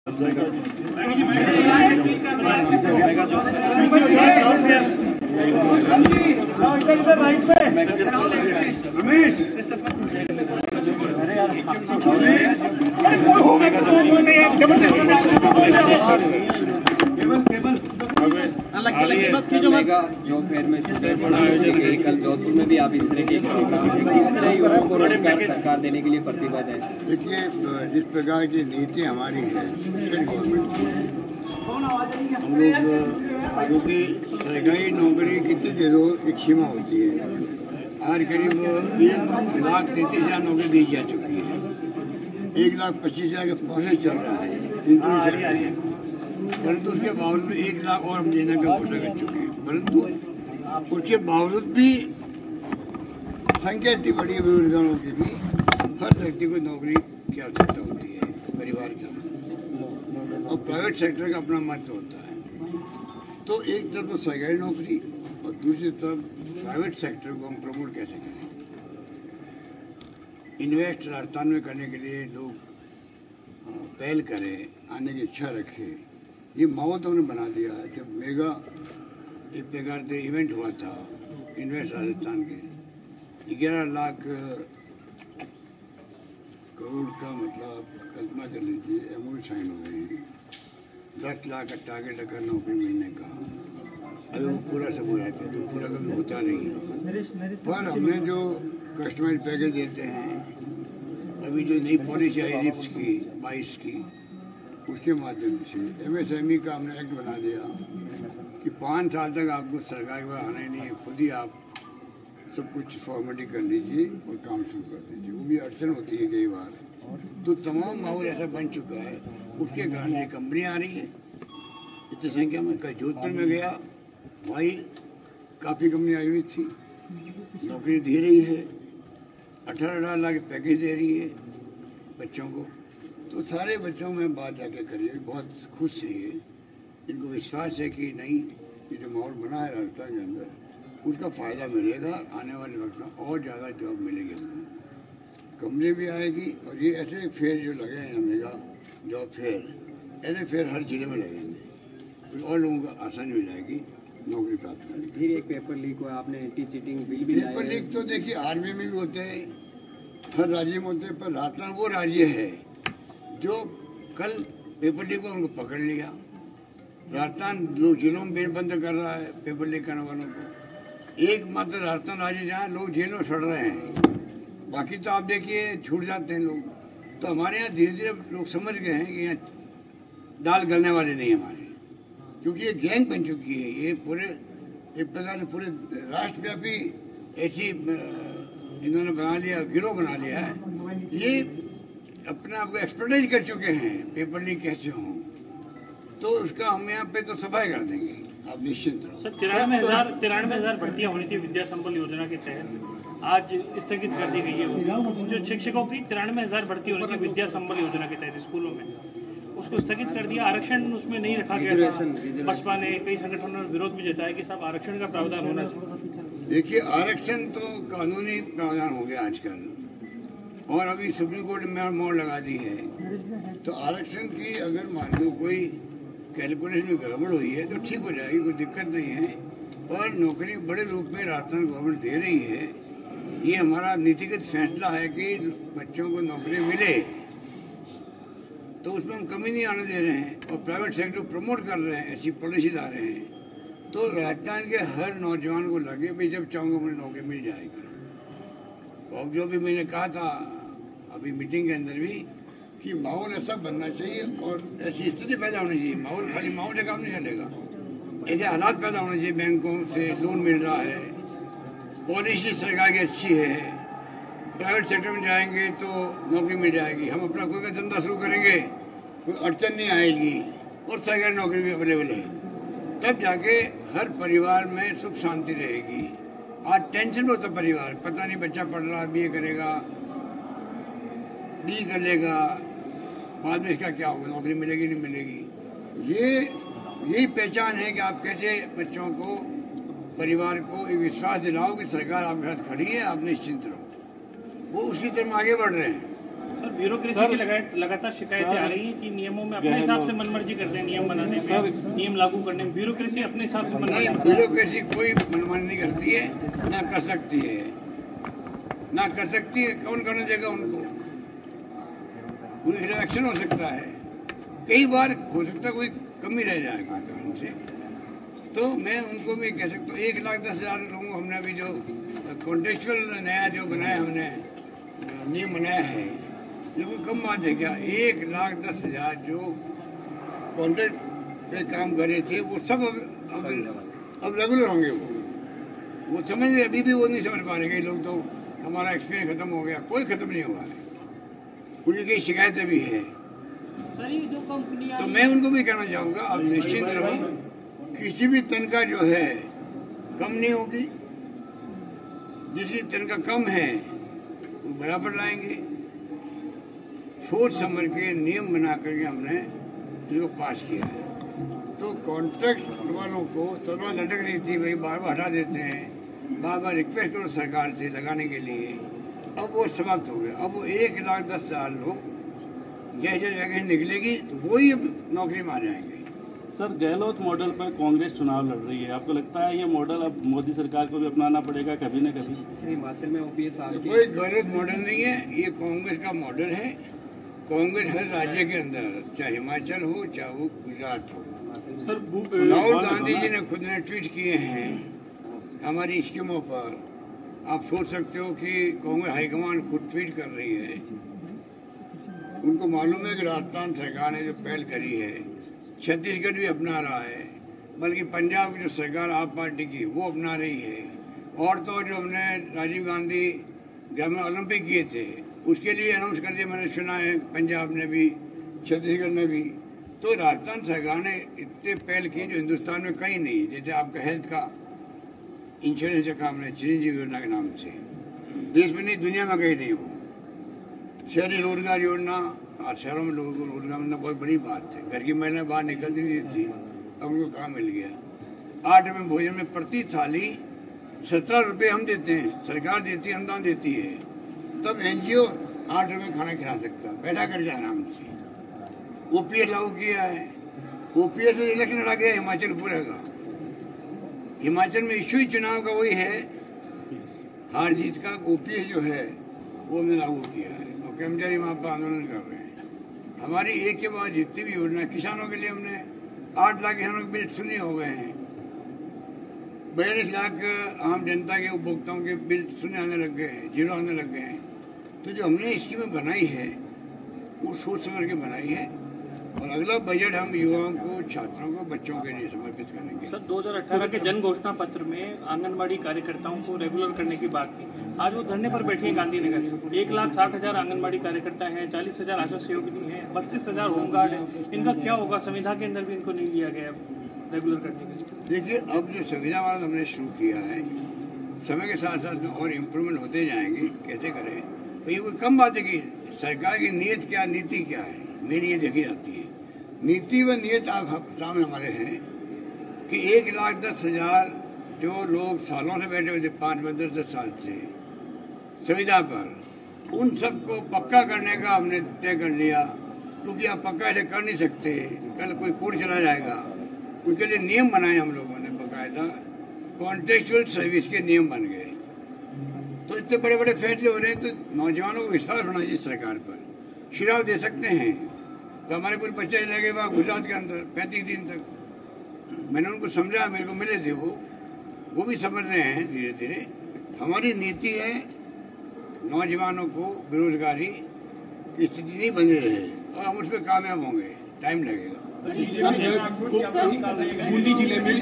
Job fair में कल जोधपुर में भी आप इस तरह के सरकार देने के लिए प्रतिबद्ध है। देखिए, जिस प्रकार की नीति हमारी है स्टेट गवर्नमेंट की, हम लोग क्योंकि सरकारी नौकरी कितनी दे दो एक सीमा होती है। आज करीब 1,33,000 नौकरी दी जा चुकी है। 1,25,000 का प्रोसेस चल रहा है, इंटरव्यू चल रहे हैं, परंतु उसके बावजूद 1 लाख और हम देने का घोषणा कर चुके हैं। परंतु उसके बावजूद भी संख्या इतनी बड़ी है बेरोजगारों की भी, हर व्यक्ति को नौकरी की आवश्यकता होती है परिवार के अंदर, और प्राइवेट सेक्टर का अपना महत्व होता है। तो एक तरफ तो सरकारी नौकरी और दूसरी तरफ प्राइवेट सेक्टर को हम प्रमोट कैसे करें। इन्वेस्ट राजस्थान में करने के लिए लोग पहल करें, आने की इच्छा रखें, ये माहौल तो हमने बना दिया है। जब मेगा एक प्रकार से इवेंट हुआ था इन्वेस्ट राजस्थान के, 11 लाख करोड़ का मतलब कल्पना कर लीजिए, एमओयू साइन हो गए हैं। 10 लाख का टारगेट अगर नौकरी मिलने का, अगर वो पूरा सब हो जाता है तो पूरा कभी होता नहीं है। पर हमने जो कस्टमाइज पैकेज देते हैं, अभी जो नई पॉलिसी आई रिप्स की 22 की, उसके माध्यम से एमएसएमई का हमने एक्ट बना दिया कि 5 साल तक आपको सरकार के पास आना ही नहीं है, खुद ही आप सब कुछ फॉर्मेलिटी कर लीजिए और काम शुरू कर दीजिए। वो भी अड़चन होती है कई बार, तो तमाम माहौल ऐसा बन चुका है। उसके कारण ये कंपनियाँ आ रही हैं इतनी संख्या में। कल जोधपुर में गया, वही काफ़ी कंपनी आई हुई थी, नौकरी दे रही है, 18 लाख पैकेज दे रही है बच्चों को। तो सारे बच्चों में बात जाके करिए, बहुत खुश हैं ये, इनको विश्वास है कि नहीं, ये जो माहौल बना है राजस्थान के अंदर उसका फ़ायदा मिलेगा। आने वाले वक्त में और ज़्यादा जॉब मिलेगी, कंपनी भी आएगी। और ये ऐसे फेयर जो लगे हैं मेगा जॉब फेयर, ऐसे फेयर हर जिले में लगेंगे, तो और लोगों को आसानी हो जाएगी नौकरी प्राप्त करने की। एक पेपर लीक हुआ, आपने एंटी चीटिंग बिल भी पेपर लीक तो देखिए आर्मी में भी होते हैं, हर राज्य में होते हैं, पर राजस्थान वो राज्य है जो कल पेपर लीक को उनको पकड़ लिया। राजस्थान लोग जेलों में बेबंद कर रहा है पेपर लीक करने वालों को। एकमात्र राजस्थान राज्य जहाँ लोग जेलों में सड़ रहे हैं, बाकी तो आप देखिए छूट जाते हैं लोग। तो हमारे यहाँ धीरे धीरे लोग समझ गए हैं कि यहाँ दाल गलने वाले नहीं हमारे, क्योंकि ये गैंग बन चुकी है। ये पूरे एक प्रकार से पूरे राष्ट्रव्यापी ऐसी इन्होंने बना लिया, गिरोह बना लिया है। ये अपने आप को एक्सपर्टाइज कर चुके हैं पेपर लीक कैसे हों, तो उसका हम यहाँ पे तो सफाई कर देंगे, आप निश्चिंत रहो। सर 93,000 भर्तियाँ होनी थी विद्या संबल योजना के तहत, आज स्थगित कर दी गई है। जो शिक्षकों की 93,000 भर्ती होनी थी विद्या संबल योजना के तहत स्कूलों में, उसको स्थगित कर दिया। आरक्षण उसमें नहीं रखा गया था। बसपा ने, कई संगठनों ने विरोध भी जताया कि साहब आरक्षण का प्रावधान होना चाहिए। देखिए, आरक्षण तो कानूनी प्रावधान हो गया आजकल, और अभी सुप्रीम कोर्ट में मोहर लगा दी है। तो आरक्षण की अगर मान लो कोई कैलकुलेशन में गड़बड़ हुई है तो ठीक हो जाएगी, कोई दिक्कत नहीं है। पर नौकरी बड़े रूप में राजस्थान गवर्नमेंट दे रही है। ये हमारा नीतिगत फैसला है कि बच्चों को नौकरी मिले, तो उसमें हम कमी नहीं आने दे रहे हैं और प्राइवेट सेक्टर को प्रमोट कर रहे हैं, ऐसी पॉलिसी ला रहे हैं। तो राजस्थान के हर नौजवान को लगे भाई जब चाहूँगा मुझे नौकरी मिल जाएगी। और जो भी मैंने कहा था अभी मीटिंग के अंदर भी कि माहौल ऐसा बनना चाहिए और ऐसी स्थिति पैदा होनी चाहिए। माहौल खाली माहौल से काम नहीं चलेगा, ऐसे हालात पैदा होने चाहिए। बैंकों से लोन मिल रहा है, पॉलिसी सरकार की अच्छी है, प्राइवेट सेक्टर में जाएंगे तो नौकरी मिल जाएगी। हम अपना कोई का धंधा शुरू करेंगे, कोई अड़चन नहीं आएगी और सरकारी नौकरी भी अवेलेबल है, तब जाके हर परिवार में सुख शांति रहेगी। आज टेंशन में होता परिवार, पता नहीं बच्चा पढ़ रहा, बीए करेगा, बी कर लेगा, बाद में इसका क्या होगा, नौकरी मिलेगी नहीं मिलेगी। यही पहचान है कि आप कैसे बच्चों को, परिवार को ये विश्वास दिलाओ कि सरकार आपके साथ खड़ी है, आप निश्चिंत रहो। वो उसकी तरफ आगे बढ़ रहे हैं। ब्यूरोक्रेसी की लगातार शिकायतें आ रही हैं कि नियमों में अपने हिसाब से मनमर्जी करते हैं, नियम बनाने में, नियम लागू करने में ब्यूरोक्रेसी अपने हिसाब से नहीं, ब्यूरोक्रेसी कोई मनमानी नहीं करती है, ना कर सकती है, ना कर सकती है। कौन करने देगा उनको? उनके खिलाफ एक्शन हो सकता है, कई बार हो सकता है कोई कमी रह जाए कोई कारण से, तो मैं उनको भी कह सकता हूँ 1,10,000 लोगों को हमने अभी जो कॉन्टेक्चुअल नया जो बनाया हमने नियम बनाया है, ये कोई कम बात है क्या? 1,10,000 जो कॉन्ट्रैक्ट पे काम कर रहे थे वो सब अब रेगुलर होंगे। वो समझ रहे, अभी भी वो नहीं समझ पा रहे कई लोग, तो हमारा एक्सपीरियंस खत्म हो गया। कोई खत्म नहीं हुआ है, उनकी कई शिकायतें भी है। तो मैं उनको भी कहना चाहूँगा, आप निश्चिंत रहो, किसी भी तनख्वाह जो है कम नहीं होगी, जिसकी तनख्वाह कम है वो बराबर लाएंगे। सोच समझ के नियम बना करके हमने इसको पास किया है। तो कॉन्ट्रैक्ट वालों को तलवार लटक रही थी, भाई बार बार हटा देते हैं, बार बार रिक्वेस्ट करो सरकार से लगाने के लिए, अब वो समाप्त हो गया। अब वो 1,10,000 लोग जैसे जगह निकलेगी तो वही अब नौकरी में आ जाएंगे। सर, गहलोत मॉडल पर कांग्रेस चुनाव लड़ रही है, आपको लगता है ये मॉडल अब मोदी सरकार को भी अपनाना पड़ेगा कभी न कभी? हिमाचल में ओपीएस कोई गलत मॉडल नहीं है, ये कांग्रेस का मॉडल है। कांग्रेस हर राज्य के अंदर, चाहे हिमाचल हो चाहे वो गुजरात हो। राहुल गांधी जी ने खुद ने ट्वीट किए हैं हमारी स्कीमों पर। आप सोच सकते हो कि कांग्रेस हाईकमान खुद ट्वीट कर रही है। उनको मालूम है कि राजस्थान सरकार ने जो पहल करी है, छत्तीसगढ़ भी अपना रहा है, बल्कि पंजाब की जो सरकार आप पार्टी की वो अपना रही है। और तो जो हमने राजीव गांधी ग्रामीण ओलंपिक किए थे उसके लिए अनाउंस कर दिया, मैंने सुना है पंजाब ने भी, छत्तीसगढ़ ने भी। तो राजस्थान सरकार ने इतने पहल किए जो हिंदुस्तान में कहीं नहीं। जैसे आपका हेल्थ का इंश्योरेंस का काम है चिरंजीवी योजना के नाम से, देश में नहीं दुनिया में कहीं नहीं हो। शहरी रोजगार योजना, और शहरों में लोगों को रोजगार मिलना बहुत बड़ी बात है। घर की महिलाएं बाहर निकलती नहीं थी, अब उनको काम मिल गया। 8 रुपये भोजन में प्रति थाली 17 रुपये हम देते हैं, सरकार देती है, अनुदान देती है। तब एनजीओ 8 रुपये खाना खिला सकता, बैठा करके आराम से। ओपीएस लागू किया है, ओपीएस में इलेक्शन लड़ा गया हिमाचल पूरे का। हिमाचल में इशू ही चुनाव का वही है, हार जीत का। ओपीएस जो है वो हमने लागू किया है और कर्मचारी वहाँ पर आंदोलन कर रहे हैं। हमारी एक के बाद जितनी भी योजना, किसानों के लिए हमने 8 लाख किसानों के बिल शून्य हो गए हैं, 42 लाख आम जनता के उपभोक्ताओं के बिल शून्य आने लग गए हैं, 0 आने लग गए हैं। तो जो हमने स्कीमें बनाई है वो सोच समझ के बनाई है, और अगला बजट हम युवाओं को, छात्रों को, बच्चों के लिए समर्पित करेंगे। सर, 2018 के जन घोषणा पत्र में आंगनबाड़ी कार्यकर्ताओं को रेगुलर करने की बात थी। आज वो धरने पर बैठे हैं गांधीनगर। 1,60,000 आंगनबाड़ी कार्यकर्ता हैं, 40,000 आशा सहयोगिनी हैं, 32,000 होमगार्ड हैं। इनका क्या होगा? संविधा के अंदर भी इनको नहीं लिया गया रेगुलर करने के लिए। देखिए, अब जो संविधा वाला हमने शुरू किया है, समय के साथ साथ में और इम्प्रूवमेंट होते जाएंगे। कैसे करें? तो ये कोई कम बात है कि सरकार की नीयत क्या, नीति क्या है, मेरी ये देखी जाती है। नीति व नीयत आप सामने हमारे हैं कि 1,10,000 जो लोग सालों से बैठे हुए थे, 5-10 साल से संविधा पर, उन सबको पक्का करने का हमने तय कर लिया। क्योंकि आप पक्का ऐसे कर नहीं सकते, कल कोई कोर्ट चला जाएगा। उसके लिए नियम बनाए हम लोगों ने, बाकायदा कॉन्ट्रेक्चुअल सर्विस के नियम बन गए। तो इतने बड़े बड़े फैसले हो रहे हैं, तो नौजवानों को विश्वास होना चाहिए सरकार पर। शिराव दे सकते हैं, तो हमारे कुछ बच्चे लगे वहाँ गुजरात के अंदर 35 दिन तक। मैंने उनको समझा, मेरे को मिले थे वो भी समझ रहे हैं धीरे धीरे। हमारी नीति है नौजवानों को बेरोजगारी की स्थिति नहीं बनी रहे, और हम उस पर कामयाब होंगे, टाइम लगेगा। बूंदी जिले में